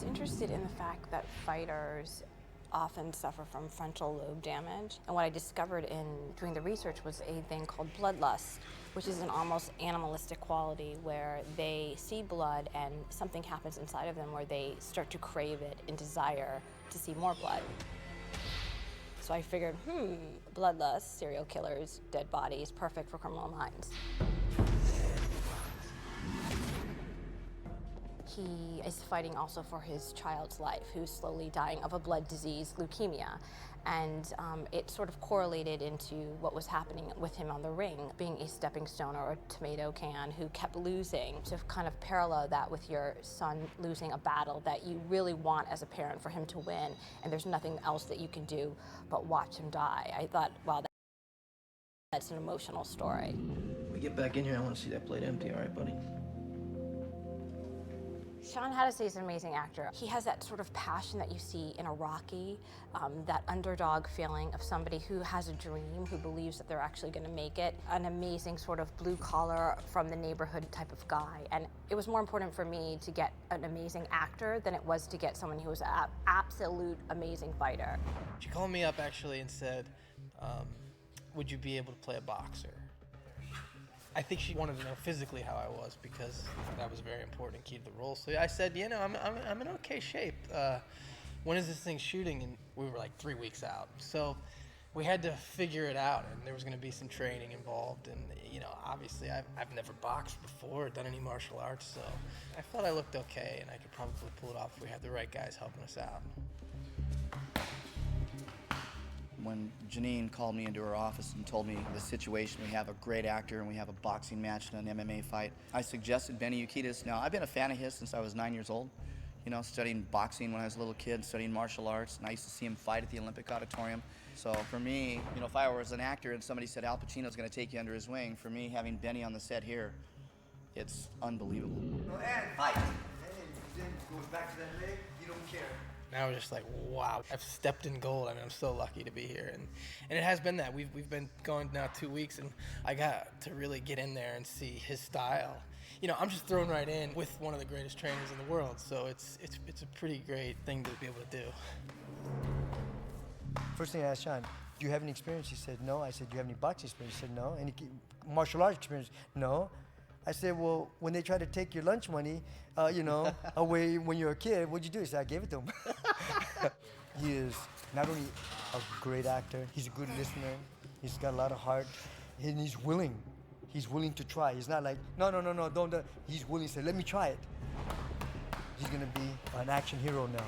interested in the fact that fighters often suffer from frontal lobe damage. And what I discovered in doing the research was a thing called bloodlust, which is an almost animalistic quality where they see blood and something happens inside of them where they start to crave it and desire to see more blood. So I figured, bloodlust, serial killers, dead bodies, perfect for Criminal Minds. He is fighting also for his child's life, who's slowly dying of a blood disease, leukemia. And it sort of correlated into what was happening with him on the ring, being a stepping stone or a tomato can who kept losing. To kind of parallel that with your son losing a battle that you really want as a parent for him to win, and there's nothing else that you can do but watch him die. I thought, wow, that's an emotional story. When we get back in here, I want to see that plate empty, all right, buddy? Sean Hattie is an amazing actor. He has that sort of passion that you see in a Rocky, that underdog feeling of somebody who has a dream, who believes that they're actually going to make it. An amazing sort of blue collar from the neighborhood type of guy. And it was more important for me to get an amazing actor than it was to get someone who was an absolute amazing fighter. She called me up actually and said, would you be able to play a boxer? I think she wanted to know physically how I was because that was very important and key to the role. So I said, you know, I'm in okay shape. When is this thing shooting? And we were like 3 weeks out. So we had to figure it out, and there was going to be some training involved. And you know, obviously I've never boxed before or done any martial arts, so I felt I looked okay and I could probably pull it off if we had the right guys helping us out. When Janine called me into her office and told me the situation, we have a great actor and we have a boxing match and an MMA fight, I suggested Benny Urquidez. Now, I've been a fan of his since I was 9 years old, you know, studying boxing when I was a little kid, studying martial arts, and I used to see him fight at the Olympic Auditorium. So for me, you know, if I was an actor and somebody said Al Pacino's going to take you under his wing, for me, having Benny on the set here, it's unbelievable. And fight! And then goes back to that leg, you don't care. And I was just like, wow, I've stepped in gold. I mean, I'm so lucky to be here. And it has been that. We've been going now 2 weeks, and I got to really get in there and see his style. You know, I'm just thrown right in with one of the greatest trainers in the world, so it's a pretty great thing to be able to do. First thing I asked Sean, do you have any experience? He said, no. I said, do you have any boxing experience? He said, no. Any martial arts experience? No. I said, well, when they try to take your lunch money, you know, away when you're a kid, what'd you do? He said, I gave it to him. He is not only a great actor, he's a good listener, he's got a lot of heart, and he's willing. He's willing to try. He's not like, no, don't. He's willing to say, let me try it. He's gonna be an action hero now.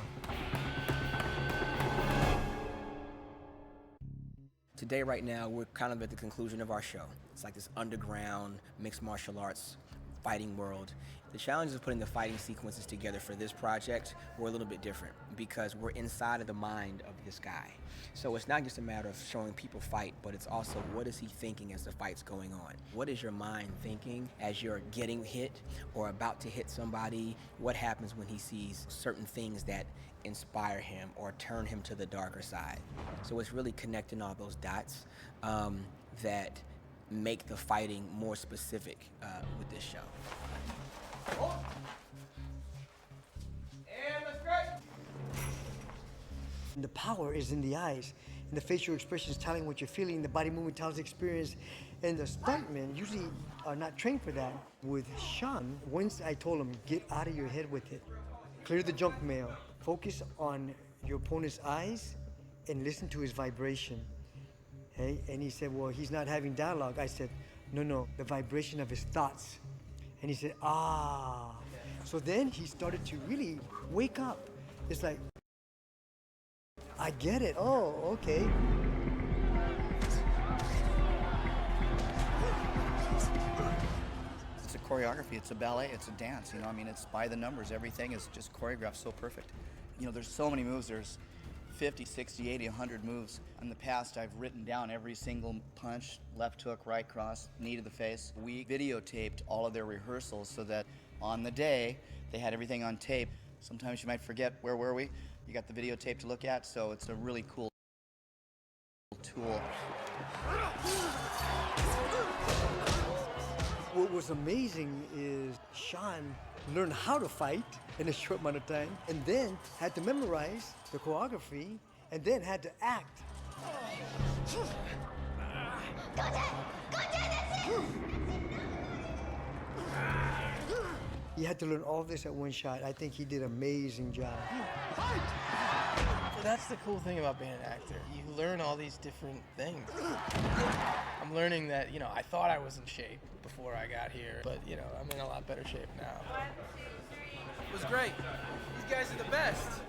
Today, right now, we're kind of at the conclusion of our show. It's like this underground mixed martial arts fighting world. The challenges of putting the fighting sequences together for this project were a little bit different because we're inside of the mind of this guy. So it's not just a matter of showing people fight, but it's also what is he thinking as the fight's going on? What is your mind thinking as you're getting hit or about to hit somebody? What happens when he sees certain things that inspire him or turn him to the darker side? So it's really connecting all those dots that make the fighting more specific with this show. And let's go. The power is in the eyes, and the facial expressions telling what you're feeling, the body movement tells the experience, and the stuntmen usually are not trained for that. With Sean, once I told him, get out of your head with it. Clear the junk mail. Focus on your opponent's eyes and listen to his vibration. Okay? And he said, well, he's not having dialogue. I said, no, the vibration of his thoughts. And he said, ah. So then he started to really wake up. It's like, I get it. Oh, okay. It's a choreography, it's a ballet, it's a dance, you know, I mean, it's by the numbers. Everything is just choreographed so perfect. You know, there's so many moves. There's 50, 60, 80, 100 moves. In the past, I've written down every single punch, left hook, right cross, knee to the face. We videotaped all of their rehearsals so that on the day, they had everything on tape. Sometimes you might forget, where were we? You got the videotape to look at, so it's a really cool tool. What was amazing is Sean learn how to fight in a short amount of time, and then had to memorize the choreography, and then had to act. He had to learn all this at one shot. I think he did an amazing job. So that's the cool thing about being an actor. You learn all these different things. I'm learning that, you know, I thought I was in shape before I got here, but, you know, I'm in a lot better shape now. 1, 2, 3. It was great. These guys are the best.